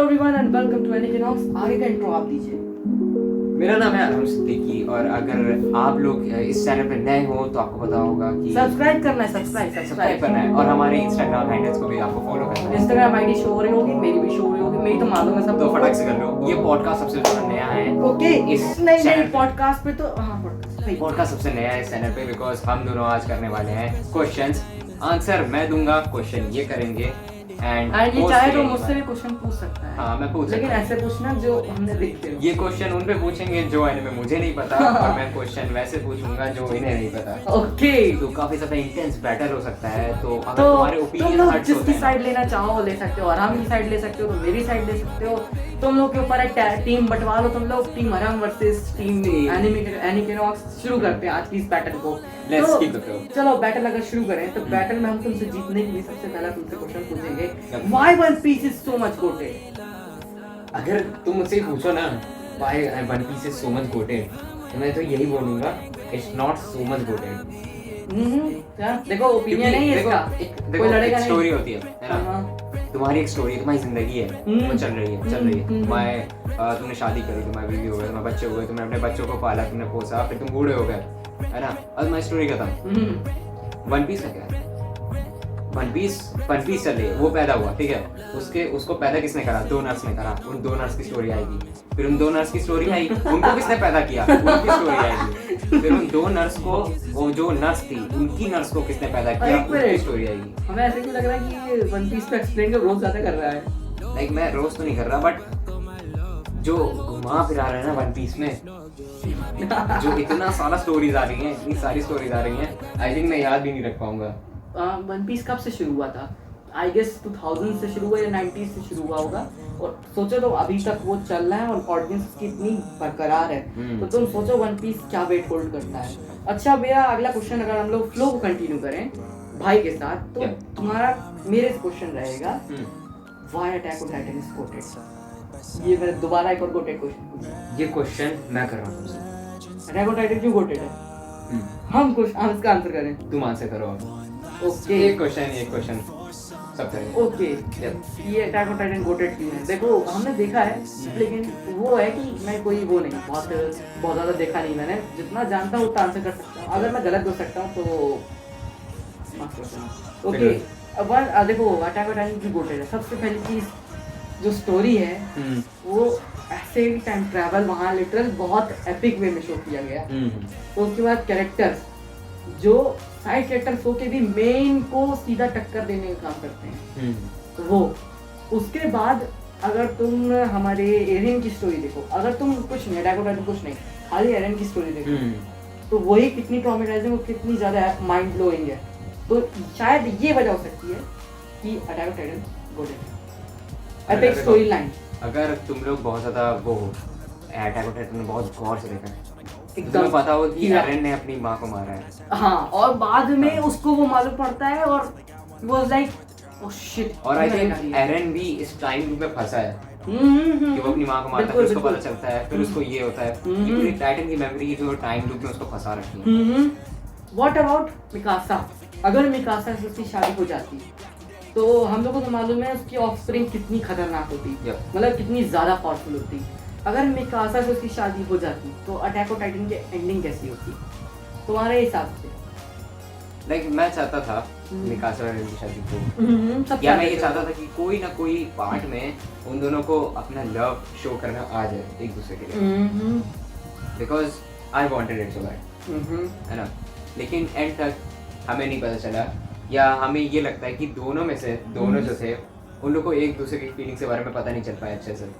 Everyone and welcome to Annie Knox. आगे का intro आप दीजिए। मेरा नाम है अरुण सिद्दीकी और अगर आप लोग इस चैनल पे नए हो तो आपको पता होगा कि सब्सक्राइब करना है, सब्सक्राइब करना है और हमारे इंस्टाग्राम हैंडल्स को भी आपको फॉलो करना है। इंस्टाग्राम आईडी शो हो रही होगी, मेरी भी शो हो रही होगी, मेरी तो मालूम है सब। तो फटाक से कर लो। ये पॉडकास्ट सबसे थोड़ा नया है ओके इस नहीं पॉडकास्ट पे तो हाँ पॉडकास्ट सबसे नया है इस चैनल पे बिकॉज हम दोनों आज करने वाले हैं क्वेश्चंस। आंसर मैं दूंगा, क्वेश्चन ये करेंगे एंड ये चाहे तो मुझसे भी क्वेश्चन पूछ सकता है। हाँ मैं पूछ लेकिन ऐसे पूछना जो हमने लिख के। ये क्वेश्चन उन पे पूछेंगे जो इनमें मुझे नहीं पता और मैं क्वेश्चन वैसे पूछूंगा जो इन्हें नहीं पता। ओके तो काफी ज्यादा इंटेंस बैटल हो सकता है। तो अगर तो तुम्हारे तुम ओपिनियन लोग हर्ट्स जिसकी होते हैं साइड लेना चाहो ले सकते हो, आराम की साइड ले सकते हो, तुम मेरी साइड ले सकते हो। तुम लोग के ऊपर एक टीम बंटवा लो, तुम लोग टीम अरम वर्सेस टीम एनिकेनॉक्स। शुरू करते हैं आज की इस बैटल को। Let's तो keep the flow. चलो बैटल अगर शुरू करें तो बैटल में हम तुमसे जीतने के लिए सबसे पहला तुमसे क्वेश्चन पूछेंगे, why One Piece is so much goated. अगर तुम मुझसे पूछो ना why One Piece is so much goated तो मैं तो यही बोलूंगा it's not so much goated. क्या देखो ओपिनियन नहीं है इसका, कोई लड़ेगा नहीं। स्टोरी होती है ना, तुम्हारी एक स्टोरी, तुम्हारी जिंदगी है वो चल रही है तुमने शादी करी, तुम्हारे बीवी हो गए, तुम्हारे बच्चे हो गए, तुमने अपने बच्चों को पाला, तुमने पोसा, फिर तुम बूढ़े हो गए, है ना। अब तुम्हारी स्टोरी खत्म। वन पीस का क्या है? वन पीस चल रही है, वो पैदा हुआ, ठीक है। उसको पैदा किसने करा? दो नर्स ने करा। उन दो नर्स की स्टोरी आएगी, फिर उन दो नर्स की स्टोरी आई, उनको किसने पैदा किया, उनकी स्टोरी आएगी, फिर उन दो नर्स को, वो जो नर्स थी उनकी नर्स को किसने पैदा किया, उनकी स्टोरी आएगी। हमें ऐसे क्यों लग रहा है कि ये वन पीस पे एक्सप्लेन कर रोज ज्यादा कर रहा है। लाइक मैं रोज तो नहीं कर रहा बट जो घुमा फिरा रहे हैं ना वन पीस में, जो इतना सारा स्टोरीज आ रही हैं, इतनी सारी स्टोरीज आ रही हैं, आई थिंक मैं याद भी नहीं रख पाऊंगा। वन पीस कब से शुरू हुआ था? आई गेस 2000 से शुरू हुआ या 90s से शुरू हुआ होगा। और सोचो तो अभी तक वो चल रहा है और ऑडियंस की इतनी बरकरार है, तो तुम सोचो वन पीस क्या वेट होल्ड करता है। अच्छा भैया, अगला क्वेश्चन अगर हम लोग फ्लो को कंटिन्यू करें भाई के साथ, तो तुम्हारा मेरे क्वेश्चन रहेगा, why attack on Titan is GOATed. ये मैं दोबारा एक और गोटेड क्वेश्चन पूछूं। ये क्वेश्चन मैं कर रहा हूँ तुमसे, अटैक ऑन टाइटन क्यों गोटेड है? हम इसका आंसर करें, तुम आंसर करो। ओके एक क्वेश्चन सब करेंगे। ओके ये अटैक ऑन टाइटन गोटेड क्यों है? देखो हमने देखा है, लेकिन वो है कि मैं कोई वो नहीं, बहुत ज़्यादा देखा नहीं मैंने, जितना जानता हूँ उतना आंसर कर सकता हूँ। अगर मैं गलत हो सकता हूँ तो माफ करना। ओके अब देखो अटैक ऑन टाइटन क्यों गोटेड है। सबसे पहली चीज़ जो स्टोरी है वो ऐसे टाइम ट्रैवल वहाँ लिटरल बहुत एपिक वे में शो किया गया। तो उसके बाद कैरेक्टर्स जो साइड कैरेक्टर्स हो के भी मेन को सीधा टक्कर देने का काम करते हैं, तो वो उसके बाद अगर तुम हमारे एरेन की स्टोरी देखो, अगर तुम कुछ नहीं अटैक ऑन टाइटन कुछ नहीं, खाली एरेन की स्टोरी देखो, तो वही कितनी ट्रॉमेटाइजिंग और कितनी ज़्यादा माइंड ब्लोइंग है। तो शायद ये वजह हो सकती है कि attack on Titan GOATed epic story line. अगर तुम लोग बहुत ज्यादा वो अटैक ऑन टाइटन बहुत गौर से देखा है, एकदम तुम्हें पता हो कि एरन ने अपनी माँ को मारा है। हाँ, और बाद में उसको वो मालूम पड़ता है और वो लाइक ओह शिट। और आई थिंक एरन भी इस टाइम लूप में फंसा है कि वो अपनी माँ को मारता है, उसको पता चलता है, फिर उसको ये होता है कि पूरी टाइटन की मेमोरी जो टाइम लूप में उसको फंसा रखी है। What about Mikasa? अगर मिकासा से उसकी शादी हो जाती तो हम लोगों को मालूम है उसकी ऑफस्प्रिंग कितनी खतरनाक होती, मतलब कितनी ज्यादा पावरफुल होती। अगर मिकासा से उसकी शादी हो जाती तो अटैक ऑन टाइटन की एंडिंग कैसी होती तुम्हारे हिसाब से? लाइक मैं चाहता था मिकासा और एरन की शादी को, या मैं ये चाहता था कि कोई ना कोई पार्ट में उन दोनों को अपना लव शो करना आ जाए एक दूसरे के लिए, because I wanted it so bad, है ना। लेकिन एंड तक हमें नहीं पता चला, या हमें ये लगता है कि दोनों में से दोनों जो थे उन लोग को एक दूसरे की फीलिंग्स के बारे में पता नहीं चल पाया अच्छे से।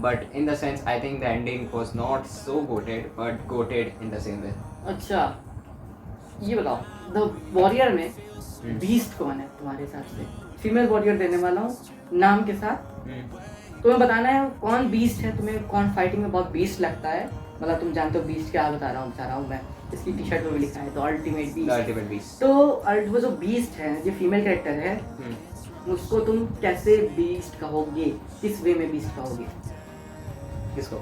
But in the sense, I think the ending was not so goated, but goated in the same way. अच्छा, ये बताओ द वॉरियर में बीस्ट कौन है तुम्हारे हिसाब से? फीमेल वॉरियर देने वाला हूँ नाम के साथ। तुम्हें बताना है कौन बीस्ट है, तुम्हें कौन फाइटिंग में बहुत बीस्ट लगता है। मतलब तुम जानते हो बीस्ट क्या बता रहा हूँ मैं, इसकी टी शर्ट में भी लिखा है तो अल्टीमेट बीस्ट। तो वो जो बीस्ट है, जो फीमेल कैरेक्टर है, उसको तुम कैसे बीस्ट कहोगे, किस वे में बीस्ट कहोगे? किसको?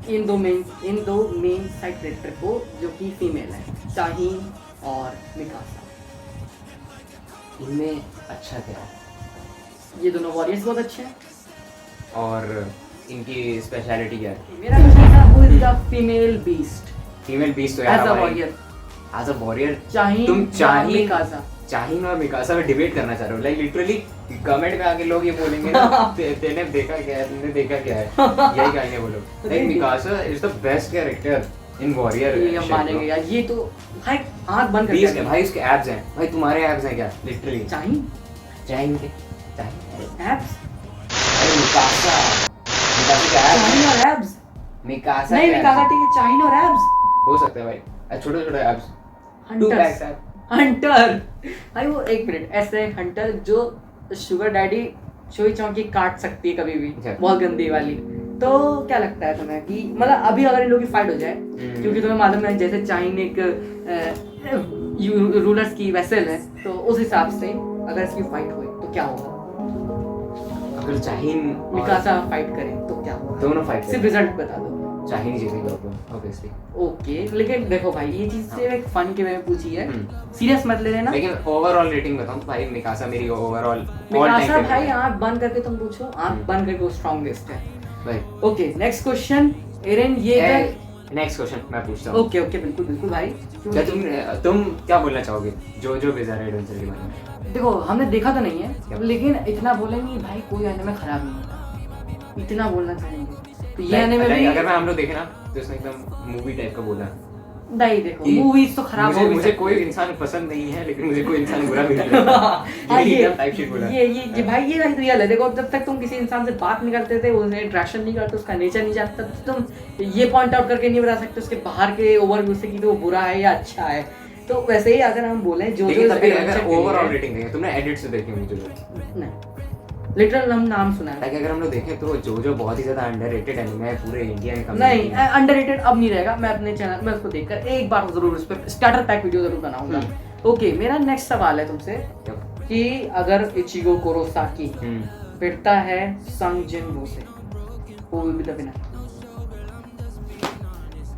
इन दो मेन साइड कैरेक्टर को जो कि फीमेल है, शाहीन और मिकासा। इनमें अच्छा क्या है? ये दोनों वॉरियर्स बहुत अच्छे हैं, और इनकी स्पेशलिटी क्या है? मेरा क्वेश्चन था who is the female beast female beast तो एज यार a warrior, as a warrior चाहिए तुम चाहिए मिकासा। चाहिए और मिकासा में डिबेट करना चाह रहे हो? लाइक लिटरली कमेंट में आके लोग ये बोलेंगे ना तेने देखा क्या है, तुमने देखा क्या है, यही कहेंगे वो लोग। Like Mikasa is the best character in warrior. ये हम मानेंगे यार, ये तो भाई आंख बंद कर बीस्ट है भाई, उसके एब्स हैं भाई, तुम्हारे एब्स हैं क्या? लिटरली चाहिए चाहिए एब्स, अरे मिकासा के एब्स चाहिए और एब्स मिकासा नहीं, के मिकासा abs ठीक है, चाहिए और एब्स हो सकता है भाई, छोटे छोटे abs, two hunter packs abs. Hunter भाई वो एक मिनट ऐसे हंटर जो शुगर डैडी चोई चौकी काट सकती है कभी भी, अच्छा। बहुत गंदी वाली। तो क्या लगता है तुम्हें कि मतलब अभी अगर इन लोगों की फाइट हो जाए, क्योंकि तुम्हें मालूम है जैसे चाइन एक रूलर्स की वेसल है, तो उस हिसाब से अगर इसकी फाइट हुई तो क्या होगा? अगर चाहिन मिकासा फाइट करे तो क्या होगा? दोनों फाइट सिर्फ रिजल्ट बता दो। चाहिए जीतेगा ऑब्वियसली। ओके, लेकिन देखो भाई ये चीज से एक फन के में पूछी है, सीरियस मत ले लेना। लेकिन ओवरऑल रेटिंग बताऊं तो भाई मिकासा मेरी ओवरऑल मिकासा भाई आंख बंद करके तुम पूछो, आंख बंद करके वो स्ट्रॉन्गेस्ट है भाई। ओके नेक्स्ट क्वेश्चन एरन, ये नेक्स्ट क्वेश्चन मैं पूछता हूं। ओके ओके बिल्कुल बिल्कुल भाई। क्या तुम क्या बोलना चाहोगे जो बिजार एडवेंचर के बारे में? देखो हमने देखा तो नहीं है, लेकिन इतना बोलेंगे भाई कोई एनिमे खराब नहीं होता, इतना बोलना चाहेंगे। तो ये एनिमे भी अगर मैं हम लोग देखे ना तो इसमें एकदम मूवी टाइप का बोला नहीं, देखो मूवीज तो खराब हो मुझे कोई इंसान पसंद नहीं है, लेकिन मुझे कोई इंसान बुरा भी नहीं लगता। ये टाइप शिट बोला। ये भाई ये भाई रियल है। देखो जब तक तुम किसी इंसान से बात नहीं करते थे, उससे इंटरेक्शन नहीं करते, उसका नेचर नहीं जानते, तो तुम ये पॉइंट आउट करके नहीं बता सकते उसके बाहर के ओवरव्यू से कि वो बुरा है या अच्छा है। तो वैसे ही अगर हम बोले जो अगर ओवरऑल रेटिंग देंगे, तुमने एडिट से देखी होंगी जो नहीं, लिटरल हम नाम सुना है। ताकि अगर हम लोग देखें तो जो बहुत ही ज्यादा अंडररेटेड एनिमे है पूरे इंडिया में। नहीं अंडररेटेड अब नहीं रहेगा, मैं अपने चैनल में उसको देखकर एक बार जरूर उस पर स्टार्टर पैक वीडियो जरूर बनाऊंगा। ओके मेरा नेक्स्ट सवाल है तुमसे कि अगर इचिगो कुरोसाकी भिड़ता है संग जिनवू से, वो विल बी द विनर।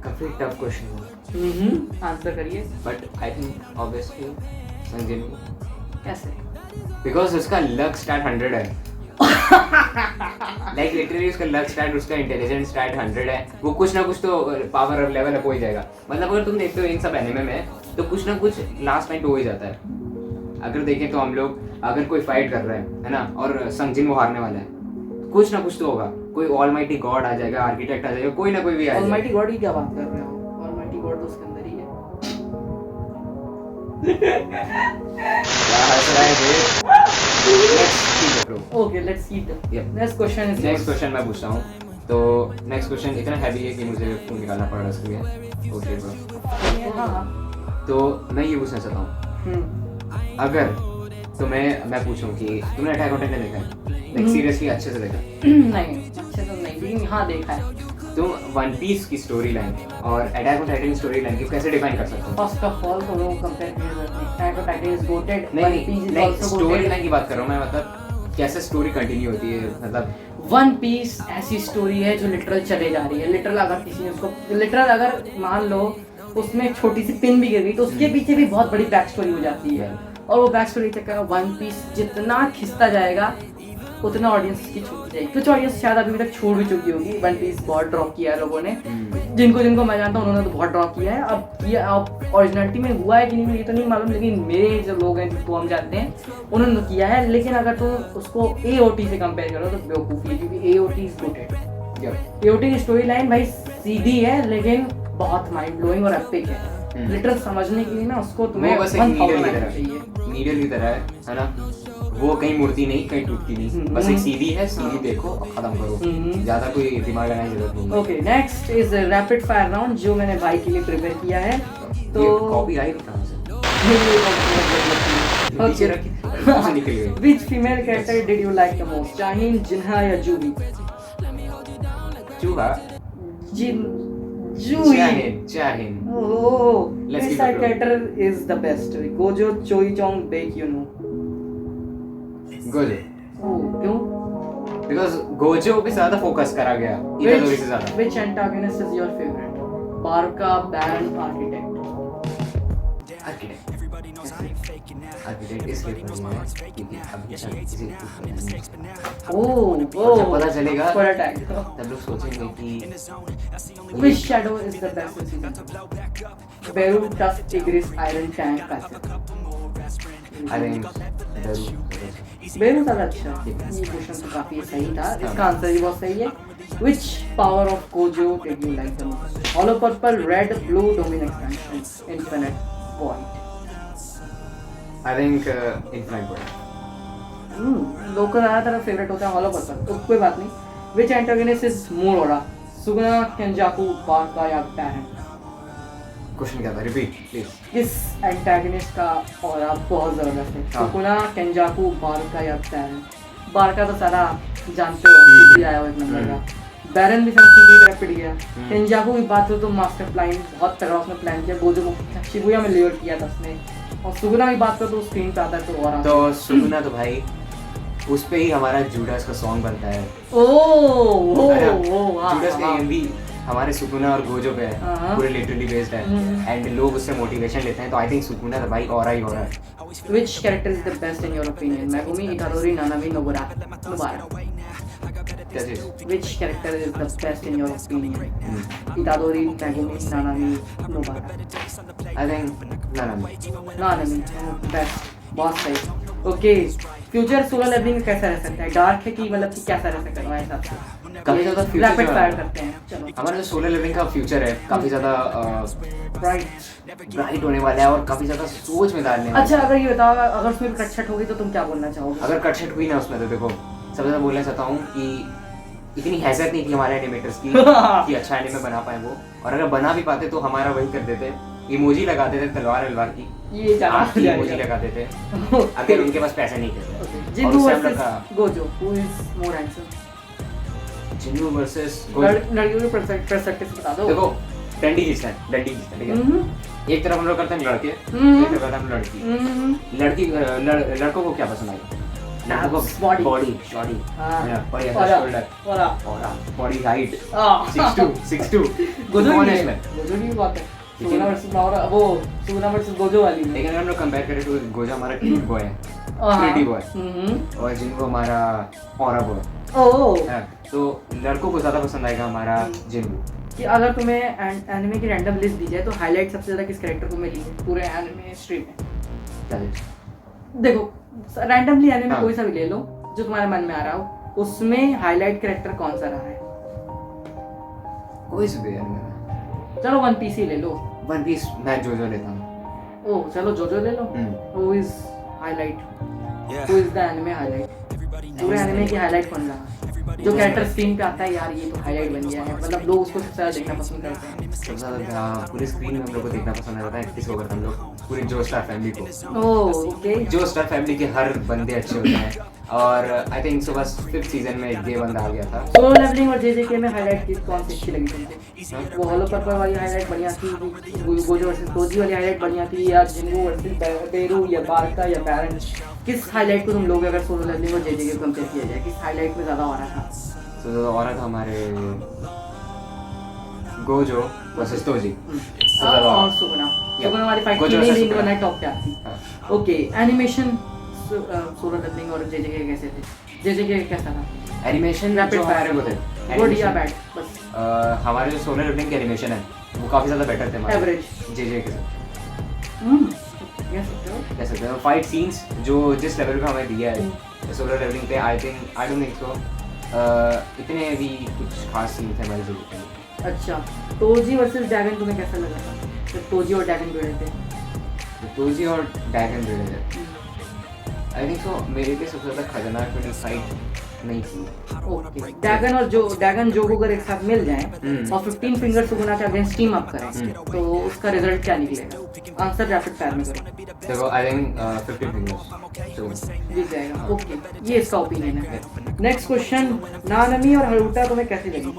काफी टफ क्वेश्चन है, आंसर करिए। बट आई थिंक ऑब्वियसली संग जिनवू। कैसे? बिकॉज उसका लक स्टैट 100 है। लाइक लिटरली उसका लक स्टैट, उसका इंटेलिजेंस स्टैट 100 है। वो कुछ ना कुछ तो पावर अप लेवल अप हो ही जाएगा। मतलब अगर तुम देखते हो इन सब एनिमे में तो कुछ ना कुछ लास्ट टाइम हो ही जाता है। अगर देखें तो हम लोग अगर कोई फाइट कर रहे हैं है ना, और संजिन वो हारने वाला है, कुछ ना कुछ तो होगा। कोई ऑलमाइटी गॉड आ जाएगा, आर्किटेक्ट आ जाएगा, कोई ना कोई भी आ जाएगा। ऑलमाइटी गॉड की क्या बात कर रहे हो? ऑलमाइटी गॉड तो उसके अंदर ही है। क्या हंस रहा है बे? Okay let's see the next question is next question मैं पूछता हूँ। तो नेक्स्ट क्वेश्चन इतना हैवी है कि मुझे फोन निकालना पड़ रहा है उसके लिए। ओके ब्रो, हाँ तो मैं ये पूछना चाहता हूँ, अगर तो मैं पूछूं कि तुमने अटैक ऑन टाइटन देखा है? लाइक सीरियसली अच्छे से देखा? नहीं अच्छे तो नहीं, लेकिन हाँ देखा है। तुम वन पीस की स्टोरी लाइन और अटैक ऑन टाइटन की स्टोरी लाइन को कैसे डिफाइन कर सकते हो? फर्स्ट ऑफ ऑल तो लोग कंपेयर नहीं करते। Attack on Titan is GOATed, नहीं स्टोरी लाइन की बात कर रहा हूँ मैं, मतलब कैसे स्टोरी कंटिन्यू होती है। मतलब वन पीस ऐसी स्टोरी है जो लिटरल चले जा रही है। लिटरल अगर किसी ने उसको लिटरल अगर मान लो उसमें एक छोटी सी पिन भी गिर गई तो उसके पीछे भी बहुत बड़ी बैक स्टोरी हो जाती है। और वो बैक स्टोरी चक्कर वन पीस जितना खिंचता जाएगा उतना ऑडियंस की छूट जाएगी। कुछ ऑडियंस शायद अभी तक छोड़ भी चुकी होगी। वन पीस बहुत ड्रॉप किया है लोगों ने, जिनको मैं जानता हूँ उन्होंने तो बहुत ड्रॉप किया है। अब ये ओरिजिनलिटी में हुआ है कि नहीं मुझे तो नहीं मालूम, लेकिन मेरे जो लोग हैं जिनको हम जानते हैं उन्होंने तो किया है। लेकिन अगर तुम उसको AOT से कंपेयर करो तो बेवकूफ़ी है, क्योंकि AOT इज गुड। AOT की स्टोरी लाइन भाई सीधी है लेकिन बहुत माइंड ब्लोइंग और एपिक है। लिटरल समझने के लिए ना उसको तुम्हें बस नीडल की तरह है ना, वो कहीं मुड़ती नहीं, कहीं टूटती नहीं, बस एक सीधी है, सीधी देखो और खत्म करो, ज्यादा कोई दिमाग लगाने की जरूरत नहीं। Okay next is rapid fire round जो मैंने भाई के लिए प्रिपेयर किया है। तो कॉपी आई कहां से? नीचे रखी से निकल गई। Which female character did you like the most? Cha Haein, Jinah या जूही? चूहा, Joohee. Cha Haein. Oh Let's which give it a character is the best? Gojo, Choi Jong, बेक्यूनो? Gojo. ओह क्यों? बिकॉज़ गोजो पे ज्यादा फोकस करा गया इतादोरी से ज्यादा। Which antagonist is your favorite? Barca, ban, architect? Architect. Architect इसलिए पढ़ी है क्योंकि अभी तक किसी को पता नहीं है। ओह और जब पता चलेगा फॉर अ टैग तब लोग सोचेंगे कि Which shadow is the best in season? Beru, Tusk, Tigris, Iron, Tank, Passive. I think Beru ज्यादा अच्छा है। ये क्वेश्चन तो काफी सही था, इसका आंसर भी बहुत सही है। Which power of Gojo did you like the most? Hollow Purple, Red, Blue, Domain Expansion, Infinite Void. I think infinite word. लोग का ज्यादातर फेवरेट होता है हॉलो पर्पल, तो कोई बात नहीं। Which antagonist is more Aura? Suguna, Kenjaku, Barca या Baron? क्वेश्चन क्या था, रिपीट प्लीज। किस एंटागनिस्ट का ऑरा बहुत जबरदस्त है? हाँ। सुकुना, केंजाकू, बारका या बैरन? बारका तो सारा जानते हो, भी आया हुआ एक नंबर का। बैरन भी सब की तरफ पिट गया। केंजाकू की बात हो तो मास्टर प्लान बहुत तगड़ा उसने प्लान किया, गोजो को शिबुया में लेयर किया था उसने। और सुकुना की बात करो तो स्क्रीन पे आता है तो और तो सुकुना तो भाई उस पे ही हमारा जूडास का सॉन्ग बनता है। जूडास का एमवी हमारे सुकुना और गोजो पे है, पूरे लिटरली बेस्ड है एंड लोग उससे मोटिवेशन लेते हैं। तो आई थिंक सुकुना तो भाई और ही हो रहा है। Which character is the best in your opinion? Megumi, Itadori, Nanami, Nobara. क्या चीज? Which character is the best in your opinion? Itadori, Megumi, Nanami, Nobara. I think Nanami. Nanami, best. बहुत सही। ओके, फ्यूचर सोलर लेवलिंग कैसा रह सकता है? Dark है कि मतलब कि कैसा रह सकता है तुम्हारे हिसाब से? काफी ज्यादा रैपिड फ्यूचर फायर करते हैं, चलो। हमारा जो सोलर लिविंग का फ्यूचर है काफी ज्यादा ब्राइट होने वाला है और काफी ज्यादा सोच में डालने वाला है। अच्छा, अगर ये बताओ अगर उसमें कटछट होगी तो तुम क्या बोलना चाहोगे? अगर कटछट हुई ना उसमें तो देखो, सबसे ज्यादा बोलना चाहता हूँ कि इतनी हैसियत नहीं थी हमारे एनिमेटर्स की कि अच्छा एनिमे बना पाए वो, और अगर बना भी पाते तो हमारा वही कर देते, इमोजी लगा देते तलवार की, ये आँख की इमोजी लगा देते अगर उनके पास पैसे नहीं थे। Jinnu versus Gojo, who is more handsome? Jinnu versus लड़कियों के पर्सपेक्टिव से बता दो। देखो डंडी जीतता है, ठीक है। एक तरफ हम लोग करते हैं लड़के, एक तरफ करते हैं लड़की। लड़कों को क्या पसंद आएगा? लड़कों को बॉडी बॉडी हाइट 6'2". गोजो की बात है। सुगुना वर्सेस नौरा, वो सुगुना वर्सेस गोजो वाली है। लेकिन हम लोग कंपेयर करें तो गोजो हमारा क्यूट बॉय है, प्रिटी बॉय, और जिनको हमारा ऑरा बॉय। ओह, तो लड़कों को ज्यादा पसंद आएगा हमारा जिन्नू। कि अगर तुम्हें एनिमे की रैंडम लिस्ट दी जाए तो हाईलाइट सबसे ज्यादा किस कैरेक्टर को मिली है पूरे एनिमे हिस्ट्री में? क्या है? देखो रैंडमली एनिमे हाँ। कोई सा भी ले लो जो तुम्हारे मन में आ रहा हो, उसमें हाईलाइट कैरेक्टर कौन सा रहा है? कोई सी भी एनिमे। चलो वन पीस ही ले लो। वन पीस मैं जोजो लेता हूँ। ओह चलो जोजो ले लो। Who is highlight? Who is the anime highlight? पूरे एनिमे की हाईलाइट कौन रहा? जो कैरेक्टर स्क्रीन पे आता है यार ये तो हाईलाइट बन गया है, मतलब लोग उसको सबसे ज्यादा देखना पसंद करते हैं। सबसे ज्यादा पूरी स्क्रीन में हम लोग को देखना पसंद आता है किसको करते हैं हम लोग? पूरी जो स्टार फैमिली को। Oh okay. जो स्टार फैमिली के हर बंदे अच्छे होते हैं, और आई थिंक सो बस 5th सीजन में ये बंदा आ गया था। सोलो लेवलिंग और जेजेके में हाईलाइट किस कौन सी अच्छी लगी तुमको? वो हॉलो पर्पल वाली हाईलाइट बढ़िया थी, गोजो वर्सेस कोजी वाली हाईलाइट बढ़िया थी, या जिन्नू वर्सेस बेरू या बारका या बैरन? किस हाईलाइट को तुम लोग अगर सोलो लेवलिंग और जेजेके को कंपेयर किया जाए किस हाईलाइट में ज्यादा हो रहा था? तो और था हमारे गोजो वर्सेस तोजी और सुगुना वाली फाइट की नहीं बनाई टॉप क्या थी? ओके, एनिमेशन सोलो लेवलिंग और जेजेके कैसे थे? जेजेके कैसा था? एनिमेशन रैपिड फायर को थे गुड या बैड? बस हमारे जो सोलर लेवलिंग के एनिमेशन है वो काफी ज्यादा बेटर थे हमारे एवरेज जेजेके से। कह सकते हैं फाइट सीन्स जो जिस लेवल पे हमें दिया है सोलर लेवलिंग पे, आई डोंट थिंक सो इतने भी कुछ खास सीन थे हमारे जेजेके में। अच्छा, तोजी वर्सेस ड्रैगन तुम्हें कैसा लगा था? जब तोजी और ड्रैगन भिड़े थे। तोजी और ड्रैगन भिड़े थे, आई थिंक सो मेरे लिए सबसे ज्यादा खतरनाक वाली फाइट नहीं थी। ओके, ड्रैगन और ड्रैगन जोगो अगर एक साथ मिल जाएं और 15 फिंगर सुगुना के अगेंस्ट टीम अप करें तो उसका रिजल्ट क्या निकलेगा? आंसर रैपिड फायर में करो। देखो आई थिंक 15 फिंगर्स जीत जाएगा। ओके, ये इसका ओपिनियन है। नेक्स्ट क्वेश्चन, नानामी और हरुटा तुम्हें कैसी लगी?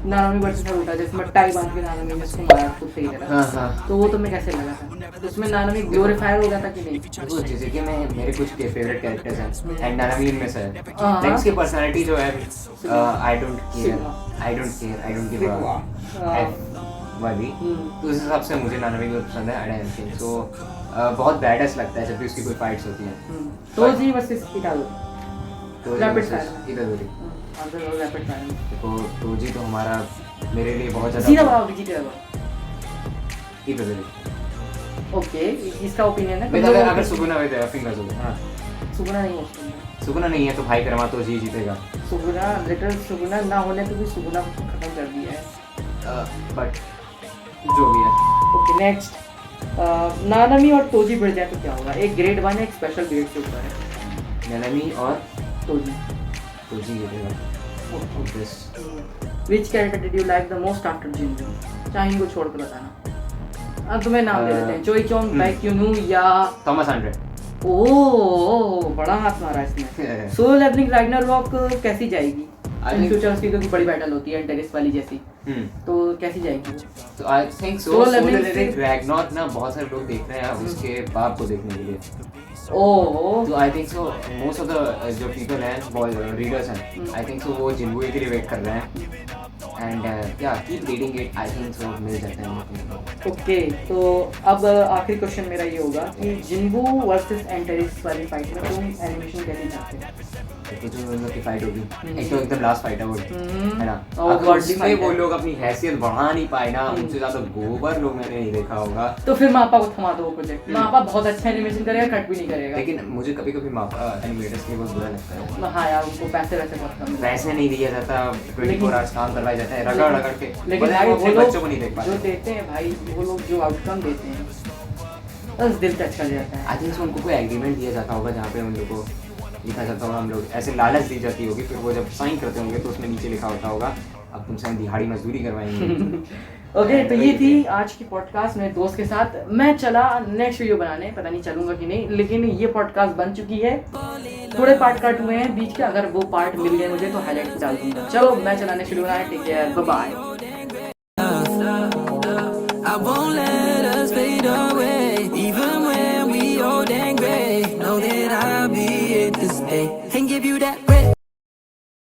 नानामी वर्सेस हरुटा जिसमें टाई बांध के नानामी ने उसको मारा खुद से ही तरह, तो वो तुम्हें कैसे लगा था? उसमें नानामी ग्लोरीफायर हो गया था कि नहीं? देखो जैसे कि मैं मेरे कुछ के फेवरेट कैरेक्टर्स हैं एंड नानामी इनमें से है, लेकिन इसकी पर्सनालिटी जो है I don't give a F वाली, तो उस हिसाब से मुझे नानामी बहुत पसंद है। आई डोंट थिंक सो बहुत बैडस लगता है जब भी उसकी कोई फाइट्स होती हैं। तोजी वर्सेस इटादोरी, तो rapid versus fire. इतादोरी। Answer rapid fire. देखो तोजी तो हमारा मेरे लिए बहुत सीधा ज़्यादा बताओ जीतेगा। इतादोरी। ओके, इसका ओपिनियन है। अगर अगर सुगुना विद फिंगर्स होगा, हाँ सुगुना नहीं हो, सुगुना नहीं है तो भाई कर्मा तो जी जीतेगा। सुगुना लिटिल सुगुना ना होने पे भी सुगुना को खत्म कर दिया है। बट जो भी है। ओके नेक्स्ट, नानामी और तोजी बढ़ जाए तो क्या होगा? एक ग्रेड 1 है, एक स्पेशल ग्रेड से ऊपर है। ननमी और तोजी। तोजी जीतेगा। Obvious. Which character did you like the most after Jinju? चाहे इनको छोड़ कर बताना। अब तुम्हें नाम दे देते हैं, चोई चोंग, बाइक्यूनू या थॉमस एंड्रे। ओह बड़ा हाथ मारा इसने। सोलो लेवलिंग रैग्नारॉक कैसी जाएगी? इन फ्यूचर उसकी क्योंकि बड़ी बैटल होती है एंटेरिस वाली जैसी, तो कैसी जाएगी? तो I think so Solo Leveling Ragnarok ना बहुत सारे लोग देख रहे हैं उसके बाप को देखने के लिए। ओह तो I think so most of the जो पीपल हैं रीडर्स हैं, आई थिंक सो वो जिन्बू के लिए वेट कर रहे हैं एंड या keep reading it, I think so मिल जाता है। ओके, तो अब आखिरी क्वेश्चन मेरा ये होगा कि जिन्बू वर्सेस एंटेरिस वाली फाइट में तुम एनिमेशन कैसी चाहते हो? तो जो उन लोग की फाइट होगी, एक तो एकदम लास्ट फाइट है वो, है ना? और अगर गॉडली उसमें फाइट वो है। लोग अपनी हैसियत बढ़ा नहीं पाए ना, उनसे ज्यादा गोबर लोग मैंने नहीं देखा होगा। तो फिर मापा को थमा दो वो प्रोजेक्ट। मापा बहुत अच्छा एनिमेशन करेगा, कट भी नहीं करेगा। लेकिन मुझे कभी कभी एनिमेटर्स के लिए बहुत बुरा लगता है। हाँ यार, उनको पैसे वैसे बहुत कम मिलते हैं। वैसे नहीं दिया जाता, 24 आवर्स काम करवाया जाता है रगड़ रगड़ के, लेकिन भले भाई वो वो अपने लोग बच्चों को नहीं देख जो पाते। देते हैं भाई, वो लोग जो आउटकम देते हैं बस दिल टच कर जाता है। आई थिंक उनको कोई एग्रीमेंट दिया जाता होगा जहाँ पे उन लोगों को लिखा जाता होगा, हम लोग ऐसे लालच दी जाती होगी, फिर वो जब साइन करते होंगे तो उसमें नीचे लिखा होता होगा अब तुमसे हम दिहाड़ी मजदूरी करवाएंगे। ओके, तो ये थी आज की पॉडकास्ट मेरे दोस्त के साथ। मैं चला नेक्स्ट वीडियो बनाने, पता नहीं चलूंगा कि नहीं, लेकिन ये पॉडकास्ट बन चुकी है। थोड़े पार्ट कट हुए हैं बीच के, अगर वो पार्ट मिल गए मुझे तो हाईलाइट डाल दूंगा। चलो मैं चला नेक्स्ट वीडियो बनाने, take care, bye bye. I won't let us fade away, even when we old and gray. Know that I'll be here to stay and give you that.